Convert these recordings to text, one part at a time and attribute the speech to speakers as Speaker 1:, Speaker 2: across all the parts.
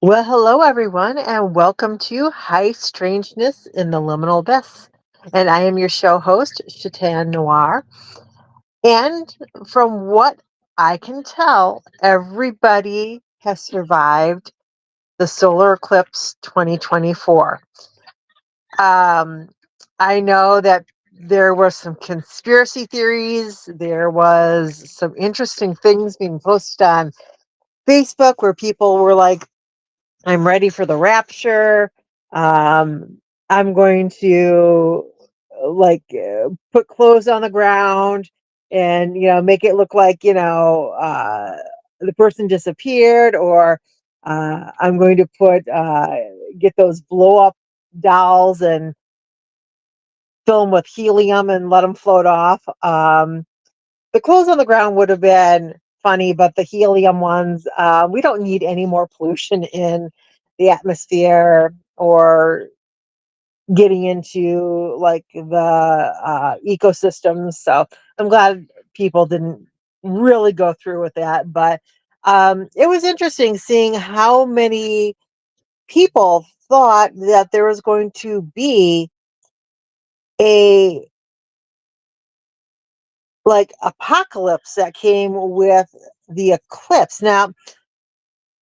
Speaker 1: Well, hello everyone, and welcome to High Strangeness in the Liminal Abyss. And I am your show host, SHETAN NOIR. And from what I can tell, everybody has survived the solar eclipse 2024. Um, I know that there were some conspiracy theories. There was some interesting things being posted on Facebook where people were like, I'm ready for the rapture. I'm going to put clothes on the ground and make it look like the person disappeared, or I'm going to put get those blow up dolls and fill them with helium and let them float off. The clothes on the ground would have been funny, but the helium ones, we don't need any more pollution in the atmosphere or getting into like the ecosystems. So I'm glad people didn't really go through with that. But it was interesting seeing how many people thought that there was going to be a apocalypse that came with the eclipse. Now,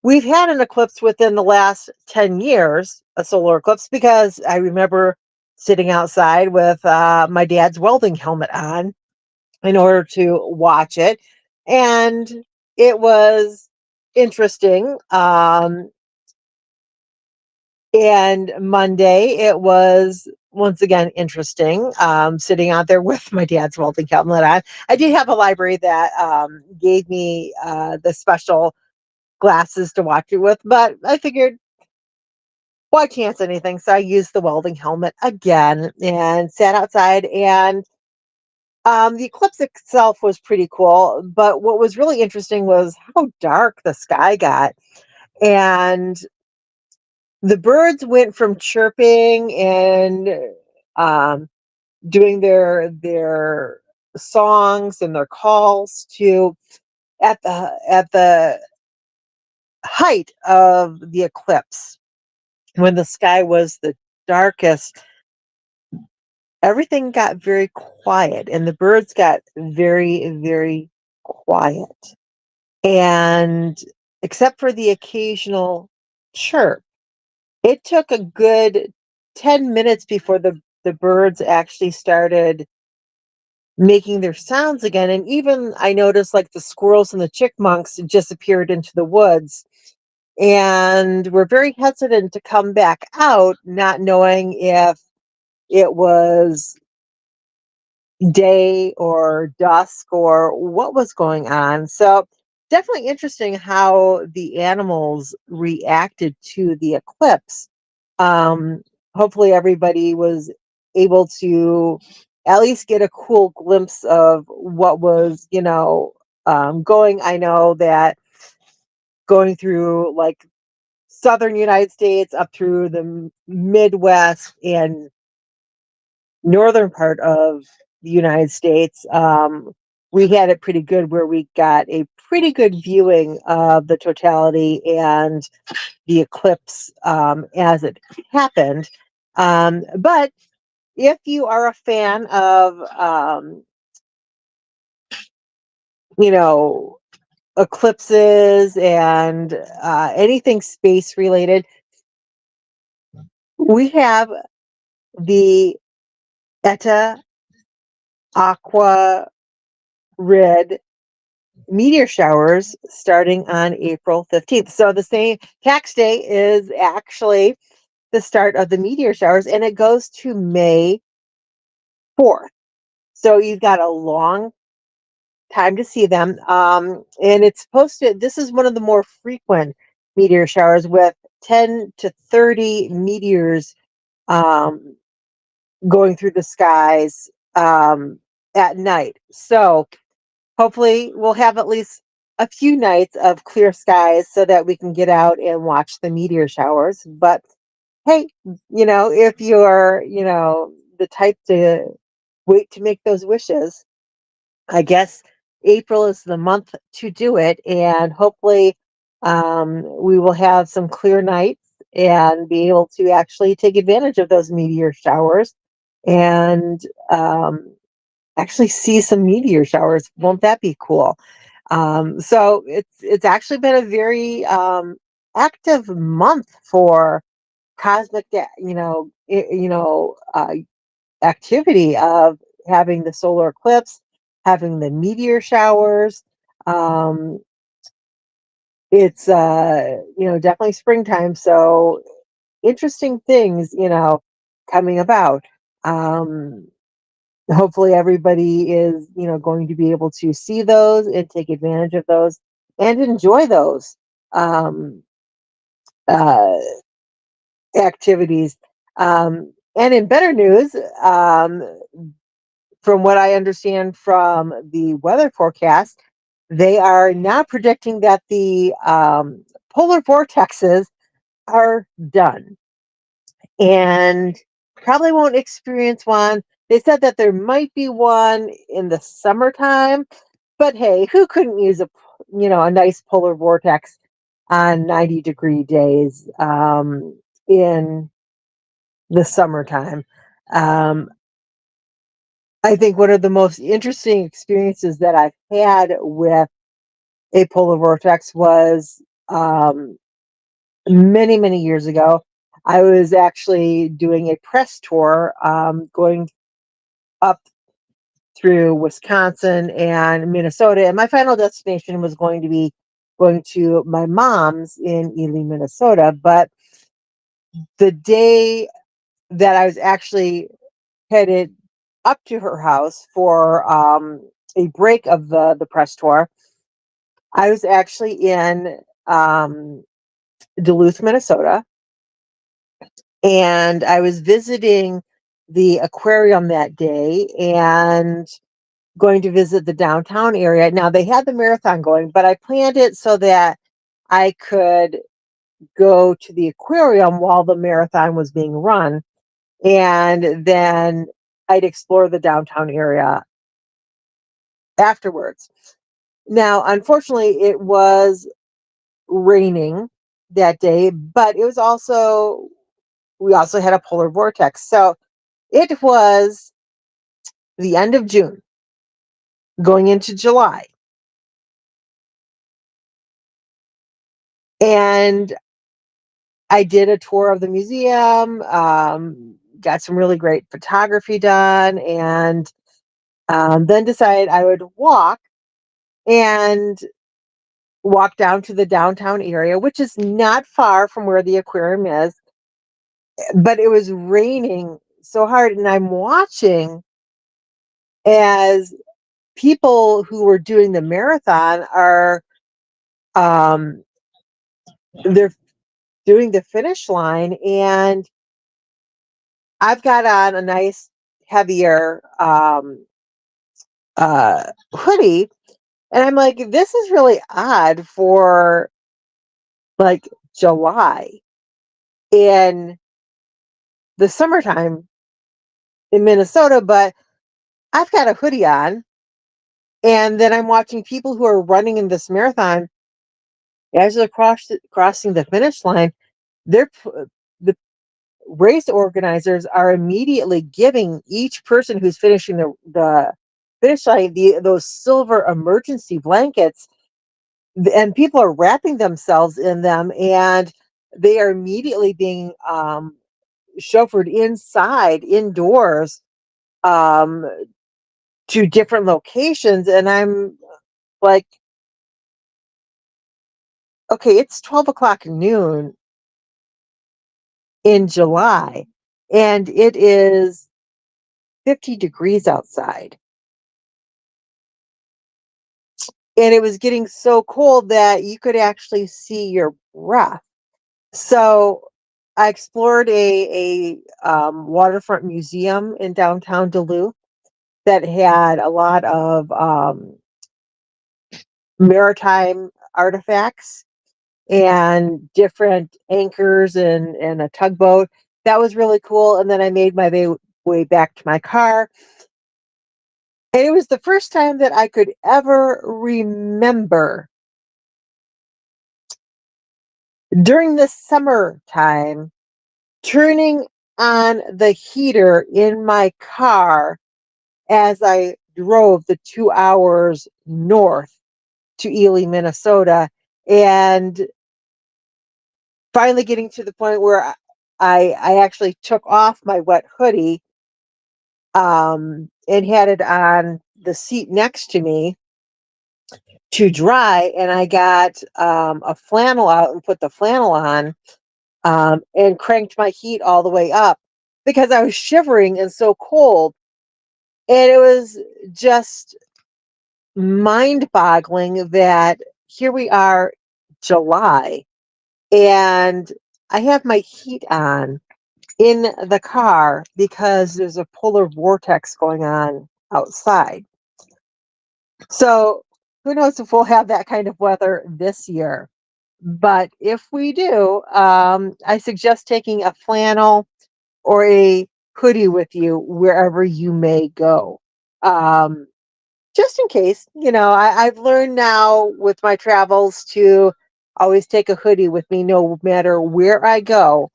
Speaker 1: we've had an eclipse within the last 10 years, a solar eclipse, because I remember sitting outside with my dad's welding helmet on in order to watch it. And it was interesting. And Monday, it was once again interesting, sitting out there with my dad's welding helmet on. I did have a library that gave me the special glasses to watch it with, but I figured, why chance anything? So I used the welding helmet again and sat outside. And the eclipse itself was pretty cool. But what was really interesting was how dark the sky got. And the birds went from chirping and um, doing their songs and their calls to at the height of the eclipse, when the sky was the darkest, everything got very quiet and the birds got very, very quiet. And except for the occasional chirp, it took a good 10 minutes before the birds actually started making their sounds again. And even I noticed like the squirrels and the chipmunks disappeared into the woods and were very hesitant to come back out, not knowing if it was day or dusk or what was going on. So definitely interesting how the animals reacted to the eclipse. Um, Hopefully everybody was able to at least get a cool glimpse of what was, going. I know that going through like southern United States up through the Midwest and northern part of the United States, we had it pretty good where we got a pretty good viewing of the totality and the eclipse as it happened. But if you are a fan of, you know, eclipses and anything space related, we have the Eta Aqua Rid meteor showers starting on April 15th. So the same tax day is actually the start of the meteor showers, and it goes to May 4th. So you've got a long time to see them. And it's posted, this is one of the more frequent meteor showers with 10 to 30 meteors um, going through the skies at night. So hopefully, we'll have at least a few nights of clear skies so that we can get out and watch the meteor showers. But hey, if you're, the type to wait to make those wishes, I guess April is the month to do it. And hopefully, We will have some clear nights and be able to actually take advantage of those meteor showers and um, actually see some meteor showers. Won't that be cool? So it's actually been a very active month for cosmic, activity of having the solar eclipse, having the meteor showers. Um, it's definitely springtime, so interesting things coming about. Um, Hopefully everybody is going to be able to see those and take advantage of those and enjoy those um, uh, activities. And in better news, from what I understand from the weather forecast, they are now predicting that the polar vortexes are done and probably won't experience one. They said that there might be one in the summertime, but hey, who couldn't use a nice polar vortex on 90-degree days in the summertime? Um, I think one of the most interesting experiences that I've had with a polar vortex was many, many years ago. I was actually doing a press tour, going up through Wisconsin and Minnesota, and my final destination was going to be going to my mom's in Ely, Minnesota. But the day that I was actually headed up to her house for a break of the press tour, I was actually in um, Duluth, Minnesota, and I was visiting the aquarium that day and going to visit the downtown area. Now they had the marathon going, but I planned it so that I could go to the aquarium while the marathon was being run, and then I'd explore the downtown area afterwards. Now, unfortunately, it was raining that day, but it was also we also had a polar vortex. So it was the end of June, going into July. And I did a tour of the museum, got some really great photography done, and then decided I would and walk down to the downtown area, which is not far from where the aquarium is. But it was raining so hard, and I'm watching as people who were doing the marathon are um, they're doing the finish line, and I've got on a nice heavier hoodie, and I'm like, this is really odd for like July in the summertime in Minnesota, but I've got a hoodie on, and then I'm watching people who are running in this marathon as they're crossing the finish line. The race organizers are immediately giving each person who's finishing the finish line those silver emergency blankets, and people are wrapping themselves in them, and they are immediately being chauffeured indoors, um, to different locations. And I'm like, okay, it's 12 o'clock noon in July, and it is 50 degrees outside. And it was getting so cold that you could actually see your breath. So I explored a waterfront museum in downtown Duluth that had a lot of maritime artifacts and different anchors and a tugboat. That was really cool. And then I made my way back to my car. And it was the first time that I could ever remember during the summertime, turning on the heater in my car as I drove the 2 hours north to Ely, Minnesota, and finally getting to the point where I actually took off my wet hoodie and had it on the seat next to me to dry, and I got a flannel out and put the flannel on, and cranked my heat all the way up because I was shivering and so cold. And it was just mind boggling that here we are, July, and I have my heat on in the car because there's a polar vortex going on outside. So who knows if we'll have that kind of weather this year. But if we do, I suggest taking a flannel or a hoodie with you wherever you may go. Um, just in case, I've learned now with my travels to always take a hoodie with me no matter where I go.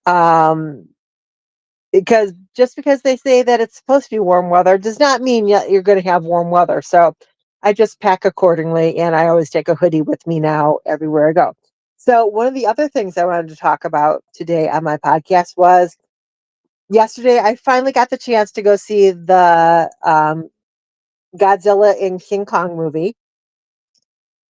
Speaker 1: Um, because just because they say that it's supposed to be warm weather does not mean you're going to have warm weather. So I just pack accordingly, and I always take a hoodie with me now everywhere I go. So one of the other things I wanted to talk about today on my podcast was yesterday I finally got the chance to go see the Godzilla and King Kong movie.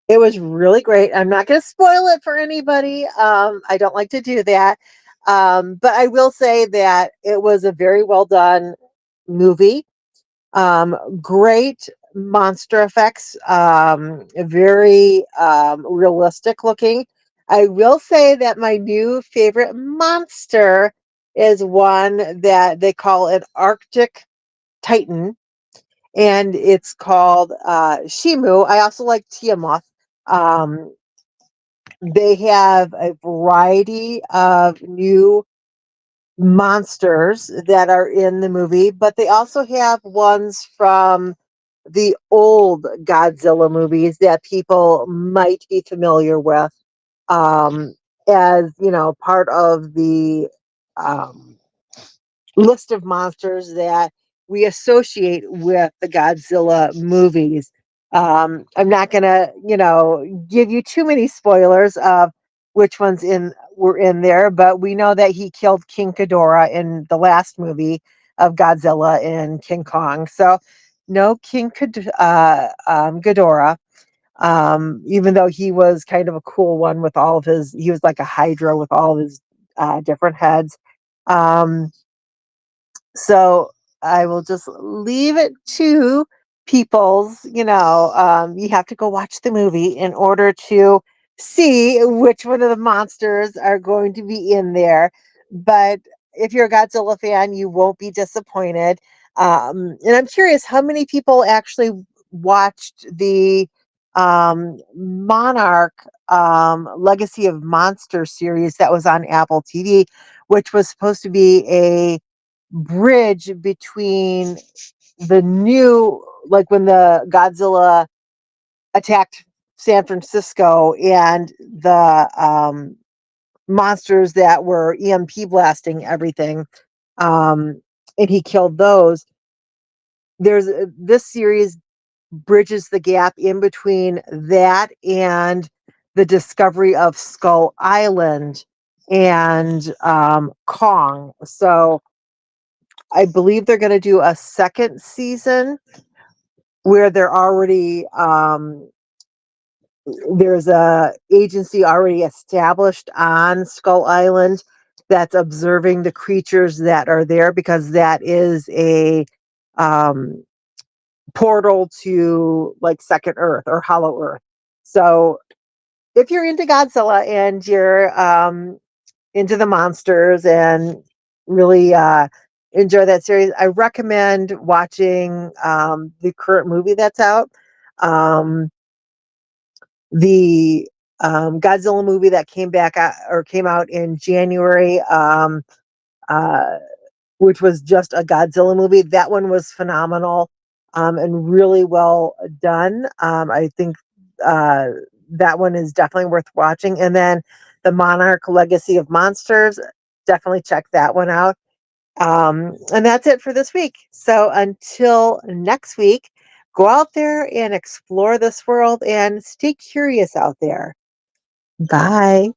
Speaker 1: It was really great. I'm not going to spoil it for anybody. I don't like to do that. But I will say that it was a very well done movie. Great monster effects, very realistic looking. I will say that my new favorite monster is one that they call an Arctic Titan, and it's called Shimu. I also like Tiamat. Um, they have a variety of new monsters that are in the movie, but they also have ones from the old Godzilla movies that people might be familiar with, um, as part of the um, list of monsters that we associate with the Godzilla movies. I'm not gonna, give you too many spoilers of which ones in were in there, but we know that he killed King Ghidorah in the last movie of Godzilla and King Kong. So no Ghidorah, even though he was kind of a cool one with all of his, he was like a Hydra with all of his different heads. Um, so I will just leave it to people's, you have to go watch the movie in order to see which one of the monsters are going to be in there. But if you're a Godzilla fan, you won't be disappointed. And I'm curious how many people actually watched the Monarch Legacy of Monster series that was on Apple TV, which was supposed to be a bridge between the new, like when the Godzilla attacked San Francisco, and the monsters that were EMP blasting everything, and he killed those. This series bridges the gap in between that and the discovery of Skull Island and Kong. So I believe they're going to do a second season where there's a agency already established on Skull Island that's observing the creatures that are there, because that is a um, portal to like Second Earth or Hollow Earth. So if you're into Godzilla and you're into the monsters and really enjoy that series, I recommend watching the current movie that's out. Um, the Godzilla movie that came out in January, uh, which was just a Godzilla movie. That one was phenomenal, and really well done. I think uh, that one is definitely worth watching. And then The Monarch Legacy of Monsters. Definitely check that one out. And that's it for this week. So until next week, go out there and explore this world and stay curious out there. Bye.